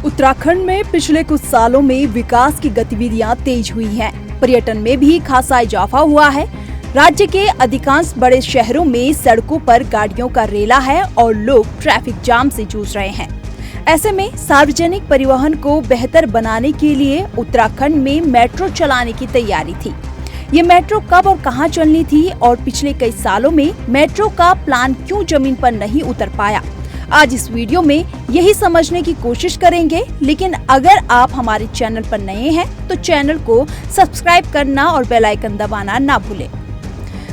उत्तराखंड में पिछले कुछ सालों में विकास की गतिविधियां तेज हुई हैं। पर्यटन में भी खासा इजाफा हुआ है। राज्य के अधिकांश बड़े शहरों में सड़कों पर गाड़ियों का रेला है और लोग ट्रैफिक जाम से जूझ रहे हैं। ऐसे में सार्वजनिक परिवहन को बेहतर बनाने के लिए उत्तराखंड में मेट्रो चलाने की तैयारी थी। ये मेट्रो कब और कहां चलनी थी और पिछले कई सालों में मेट्रो का प्लान क्यों जमीन पर नहीं उतर पाया, आज इस वीडियो में यही समझने की कोशिश करेंगे। लेकिन अगर आप हमारे चैनल पर नए हैं तो चैनल को सब्सक्राइब करना और बेल आइकन दबाना ना भूलें।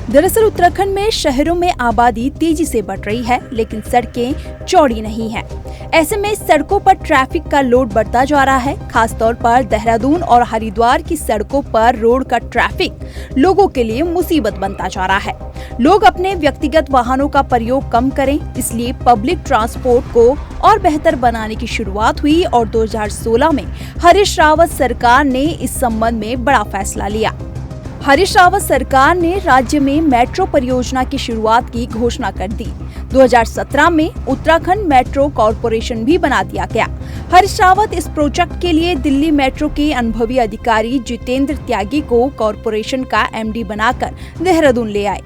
दरअसल उत्तराखंड में शहरों में आबादी तेजी से बढ़ रही है, लेकिन सड़कें चौड़ी नहीं हैं। ऐसे में सड़कों पर ट्रैफिक का लोड बढ़ता जा रहा है। खासतौर पर देहरादून और हरिद्वार की सड़कों पर रोड का ट्रैफिक लोगों के लिए मुसीबत बनता जा रहा है। लोग अपने व्यक्तिगत वाहनों का प्रयोग कम करें, इसलिए पब्लिक ट्रांसपोर्ट को और बेहतर बनाने की शुरुआत हुई और 2016 में हरीश रावत सरकार ने इस संबंध में बड़ा फैसला लिया। हरीश रावत सरकार ने राज्य में मेट्रो परियोजना की शुरुआत की घोषणा कर दी। 2017 में उत्तराखंड मेट्रो कॉरपोरेशन भी बना दिया गया। हरीश रावत इस प्रोजेक्ट के लिए दिल्ली मेट्रो के अनुभवी अधिकारी जितेंद्र त्यागी को कॉरपोरेशन का एमडी बनाकर देहरादून ले आए।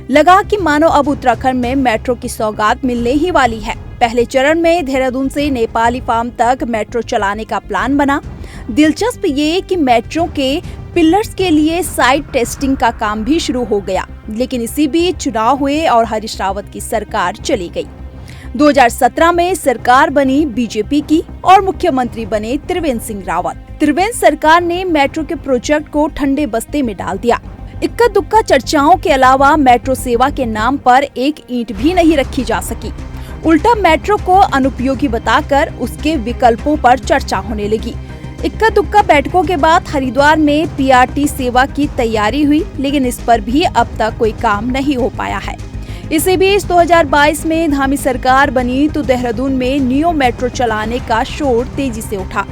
लगा कि मानो अब उत्तराखंड में मेट्रो की सौगात मिलने ही वाली है। पहले चरण में देहरादून से नेपाली फार्म तक मेट्रो चलाने का प्लान बना। दिलचस्प ये कि मेट्रो के पिलर्स के लिए साइट टेस्टिंग का काम भी शुरू हो गया, लेकिन इसी बीच चुनाव हुए और हरीश रावत की सरकार चली गई। 2017 में सरकार बनी बीजेपी की और मुख्यमंत्री बने त्रिवेंद्र सिंह रावत। त्रिवेंद्र सरकार ने मेट्रो के प्रोजेक्ट को ठंडे बस्ते में डाल दिया। इक्का दुक्का चर्चाओं के अलावा मेट्रो सेवा के नाम पर एक ईंट भी नहीं रखी जा सकी। उल्टा मेट्रो को अनुपयोगी बताकर उसके विकल्पों पर चर्चा होने लगी। इक्का दुक्का बैठकों के बाद हरिद्वार में पीआरटी सेवा की तैयारी हुई, लेकिन इस पर भी अब तक कोई काम नहीं हो पाया है। इसी बीच 2022 में धामी सरकार बनी तो देहरादून में नियो मेट्रो चलाने का शोर तेजी से उठा।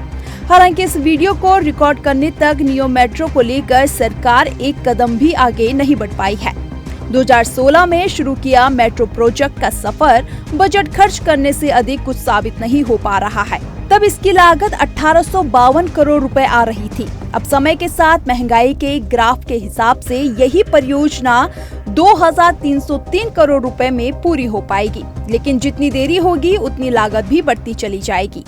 हालांकि इस वीडियो को रिकॉर्ड करने तक नियो मेट्रो को लेकर सरकार एक कदम भी आगे नहीं बढ़ पाई है। 2016 में शुरू किया मेट्रो प्रोजेक्ट का सफर बजट खर्च करने से अधिक कुछ साबित नहीं हो पा रहा है। तब इसकी लागत 1852 करोड़ रुपए आ रही थी। अब समय के साथ महंगाई के ग्राफ के हिसाब से यही परियोजना 2303 करोड़ रुपए में पूरी हो पाएगी, लेकिन जितनी देरी होगी उतनी लागत भी बढ़ती चली जाएगी।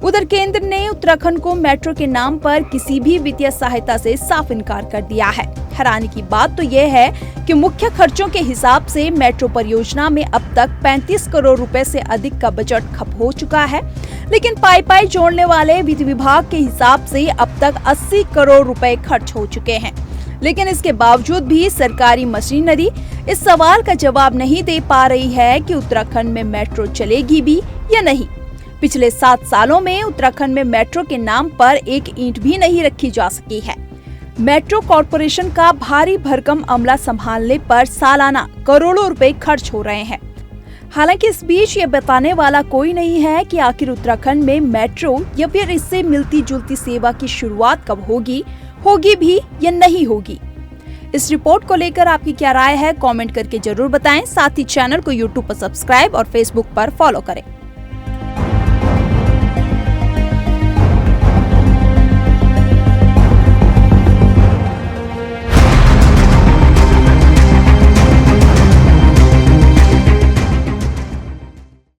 उधर केंद्र ने उत्तराखंड को मेट्रो के नाम पर किसी भी वित्तीय सहायता से साफ इनकार कर दिया है। हैरानी की बात तो यह है कि मुख्य खर्चों के हिसाब से मेट्रो परियोजना में अब तक 35 करोड़ रुपए से अधिक का बजट खप हो चुका है, लेकिन पाई जोड़ने वाले वित्त विभाग के हिसाब से अब तक 80 करोड़ रुपए खर्च हो चुके हैं। लेकिन इसके बावजूद भी सरकारी मशीनरी इस सवाल का जवाब नहीं दे पा रही है कि उत्तराखंड में मेट्रो चलेगी भी या नहीं। पिछले 7 सालों में उत्तराखंड में मेट्रो के नाम पर एक ईंट भी नहीं रखी जा सकी है। मेट्रो कॉरपोरेशन का भारी भरकम अमला संभालने पर सालाना करोड़ों रुपए खर्च हो रहे हैं। हालांकि इस बीच ये बताने वाला कोई नहीं है कि आखिर उत्तराखंड में मेट्रो या फिर इससे मिलती जुलती सेवा की शुरुआत कब होगी भी या नहीं होगी। इस रिपोर्ट को लेकर आपकी क्या राय है, कमेंट करके जरूर बताएं। साथ ही चैनल को यूट्यूब पर सब्सक्राइब और फेसबुक पर फॉलो करें।